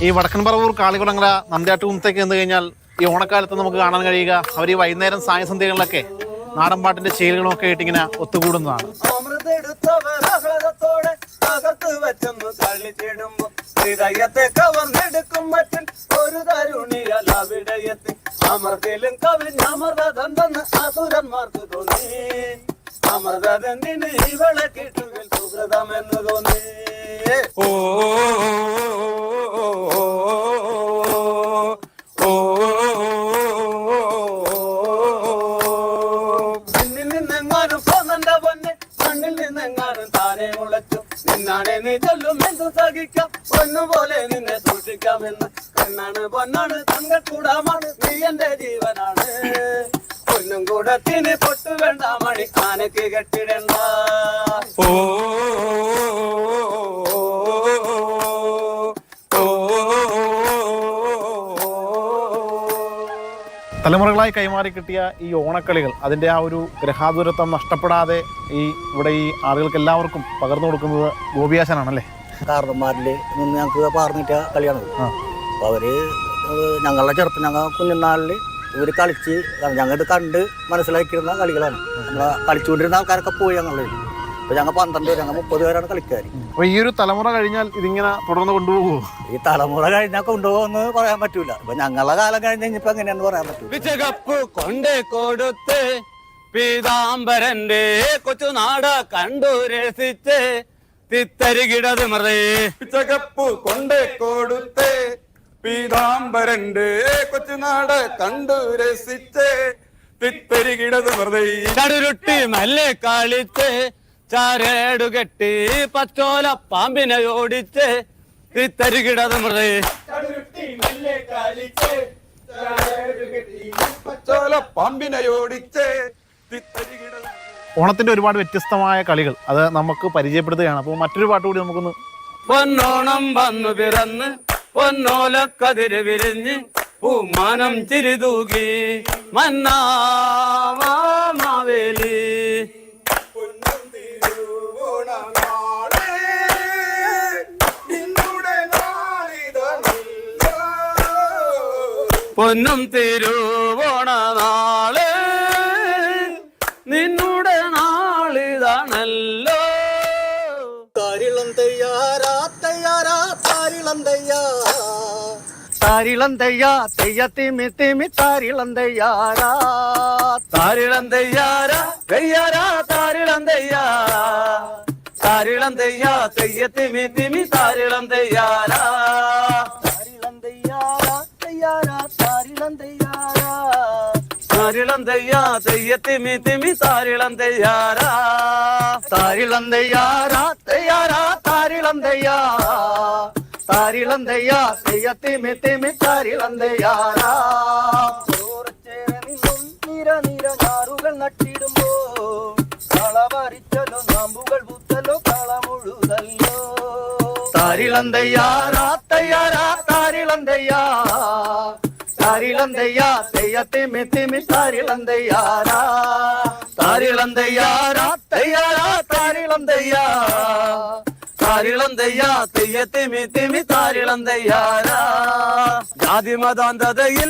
ഈ വടക്കൻ പറവൂർ കാളികുളങ്ങര നന്ദ്യാട്ടുകുന്നത്തേക്ക് എന്ന് കഴിഞ്ഞാൽ ഈ ഓണക്കാലത്ത് നമുക്ക് കാണാൻ കഴിയുക അവർ ഈ വൈകുന്നേരം സായസന്ധ്യകളിലൊക്കെ നാടൻ പാട്ടിന്റെ ശീലുകളും ഒക്കെ ആയിട്ട് ഇങ്ങനെ ഒത്തുകൂടുന്നതാണ്. അമൃതന്തിന് ഇവളെ കിട്ടുകിൽ സുഹൃതമെന്ന് തോന്നി. ഓ നിന്നിൽ നിന്നെങ്ങാനും പോന്നണ്ട പൊന്നെ, മണ്ണിൽ നിന്നെങ്ങാനും താനെ മുളച്ചു. നിന്നാണെ നീ ചൊല്ലും എന്തു സഹിക്കാം, പൊന്നുപോലെ നിന്നെ സൂക്ഷിക്കാമെന്ന്. കണ്ണാണ് പൊന്നാണ് തങ്കക്കൂടാമാണ്, നീ എന്റെ ജീവനാണ്. പൊന്നും കൂടത്തിന് പൊട്ടു വേണ്ട, മണി ആനക്ക് കെട്ടിടണ്ട. ഓ തലമുറകളായി കൈമാറി കിട്ടിയ ഈ ഓണക്കളികൾ അതിൻ്റെ ആ ഒരു ഗ്രഹാതുരത്വം നഷ്ടപ്പെടാതെ ഇവിടെ ഈ ആളുകൾക്ക് എല്ലാവർക്കും പകർന്നു കൊടുക്കുന്നത് ഗോപിയാശനാണല്ലേ? കാരണന്മാരിൽ നിന്ന് ഞങ്ങൾക്ക് പറഞ്ഞിട്ട കളിയാണ്. അപ്പോൾ അവർ ഞങ്ങളുടെ ചെറുപ്പം, ഞങ്ങൾ കുഞ്ഞുനാളിൽ ഇവർ കളിച്ച് ഞങ്ങളിത് കണ്ട് മനസ്സിലാക്കിയിരുന്ന കളികളാണ്. നമ്മളെ കളിച്ചുകൊണ്ടിരുന്ന ആൾക്കാരൊക്കെ പോയി ഞങ്ങളിൽ. ഇപ്പോൾ ഞങ്ങൾ 12 പേര്, ഞങ്ങൾ 30 പേരാണ് കളിക്കാർ. അപ്പോൾ ഈ ഒരു തലമുറ കഴിഞ്ഞാൽ ഇതിങ്ങനെ തുടർന്ന് കൊണ്ടുപോകുമോ? ഈ തലമുറ കഴിഞ്ഞാൽ കൊണ്ടുപോകുമെന്ന് പറയാൻ പറ്റൂല. ഇപ്പൊ ഞങ്ങളുടെ കാലം കഴിഞ്ഞ് കഴിഞ്ഞപ്പോ എങ്ങനെയാന്ന് പറയാൻ പറ്റൂല. കപ്പ് കൊണ്ടേ കൊടുത്ത് പീതാംബരന്റെ കൊച്ചുനാട കണ്ടു രസിച്ച് തിത്തരികിടത് മറേ. പിച്ചകപ്പ് കൊണ്ടേ കൊടുത്ത് പീതാംബരന്റെ കൊച്ചുനാട കണ്ടു രസിച്ച് തിത്തരികിടത് മറേ. ചടുരുട്ടി മല്ലെ കളിച്ച് ചാരേടു കെട്ടി പച്ചോല പാമ്പിനെ ഓടിച്ച് തിത്തരികിടത് മറേ. ഓണത്തിന്റെ ഒരുപാട് വ്യത്യസ്തമായ കളികൾ അത് നമുക്ക് പരിചയപ്പെടുത്തുകയാണ്. അപ്പോൾ മറ്റൊരു പാട്ട് കൂടി നമുക്കൊന്ന്. പൊന്നോണം വന്നു പിറന്ന് പൊന്നോല കതിര് വിരിഞ്ഞ് പൂമാനം ചിരിതൂകി മന്നാവേലി. പൊന്നും തിരുവോണ നാള് നിന്നുടെ നാളിതാണല്ലോ. താരിളം തയ്യാറാ തയ്യാറാ താരിളം തയ്യാ താരിളം തയ്യാ തെയ്യത്തിമി തിമി താരിളം തയ്യാറാ താരിളം തയ്യാറാ തയ്യാറാ താരിളം തയ്യാ താരിളം തയ്യാ തെയ്യത്തിമി തിമി താരിളം തയ്യാറാ താരിളം തയ്യാറാ തയ്യാറാ താരിളം തയ്യാറാ താരിളം തയ്യാ തെയ്യത്തിമി തിമി താരിളം തയ്യാറാ താരിളം തയ്യാറാ തയ്യാറാ താരിളം തയ്യാ താരിളം തയ്യാ തെയ്യത്തിമി തിമി താരിളം തയ്യാറാ. നിന്നും നിര നിര ഞാറുകൾ നട്ടിടുമ്പോ കളവരിച്ചലോ നാമ്പുകൾ പൂത്തലോ കളമുഴുതല്ലോ. താരിളം തയ്യാറാ തയ്യാറാ താരിളം തയ്യാ താരിളം തയ്യാ തെയ്യത്തിമി തിമി താരിളം തയ്യാറാ താരിളം തയ്യാറാ തയ്യാറാ താരിളം തയ്യാ താരിളം തയ്യാ തെയ്യത്തിമി തിമി താരിളം തയ്യാറാ. ജാതി മതാന്തതയിൽ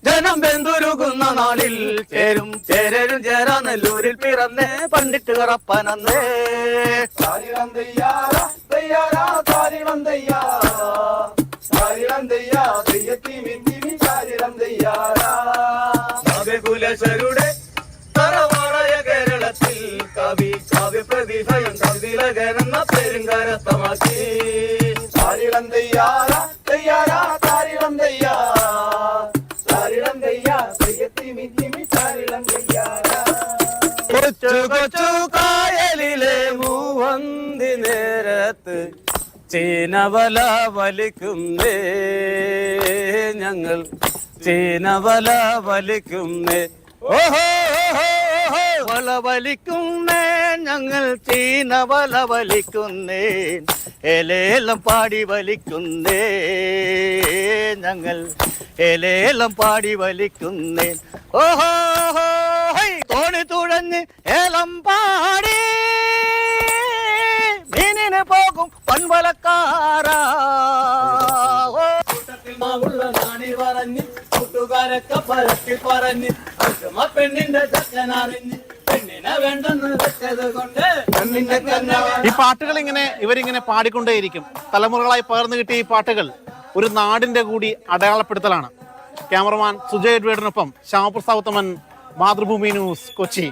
ജനം വെന്തുരുകുന്ന നാളിൽ ചേരും ചേരരും ചേരാ നെല്ലൂരിൽ പിറന്നേ പണ്ടിട്ട് കറപ്പനന്നേ. താരിളം തയ്യാറാ തയ്യാറാ താരിളം തയ്യാ താരിളം തയ്യാ തെയ്യത്തിമി തിമി താരിളം തയ്യാറാ. കുലശരുടെ തറവാടായ കേരളത്തിൽ കവി കാവ്യപ്രതിഭയും കവിതിലകനെന്ന പേരും കരസ്ഥമാക്കി. താരിളം തയ്യാറാ തയ്യാറാ താരിളം തയ്യാ താരിളം തയ്യാ തെയ്യത്തിമി തിമി താരിളം തയ്യാറാ. കൊച്ചു കൊച്ചു കായലിലെ മൂവന്തി നേരത്ത് ചീനവല വലിക്കുന്നേ ഞങ്ങൾ ചീനവല വലിക്കുന്നേ. ഓഹോ വല വലിക്കുന്നേ ഞങ്ങൾ ചീനവല വലിക്കുന്നേ എലേലം പാടി വലിക്കുന്നേ ഞങ്ങൾ എലേലം പാടി വലിക്കുന്നേ. ഓഹോ തോണി തുഴഞ്ഞ് ഏലം പാടി മീനിന് പോകും പൊൻവലക്കാരാ. നാവുള്ള നാണി പറഞ്ഞ് കൂട്ടുകാരൊക്കെ പരത്തി പറഞ്ഞ് പെണ്ണിന്റെ ചക്കനറിഞ്ഞ് പെണ്ണിനെ വേണ്ടെന്ന് വെച്ചത് കൊണ്ട് പെണ്ണിന്റെ ഈ പാട്ടുകൾ ഇവരിങ്ങനെ പാടിക്കൊണ്ടേയിരിക്കും. തലമുറകളായി പകർന്നു കിട്ടിയ ഈ പാട്ടുകൾ ഒരു നാടിന്റെ കൂടി അടയാളപ്പെടുത്തലാണ്. ക്യാമറമാൻ സുജയ് എഡ്വേർഡിനൊപ്പം ശ്യാമപ്രസാദ് ഉത്തമൻ, മാതൃഭൂമി ന്യൂസ്, കൊച്ചി.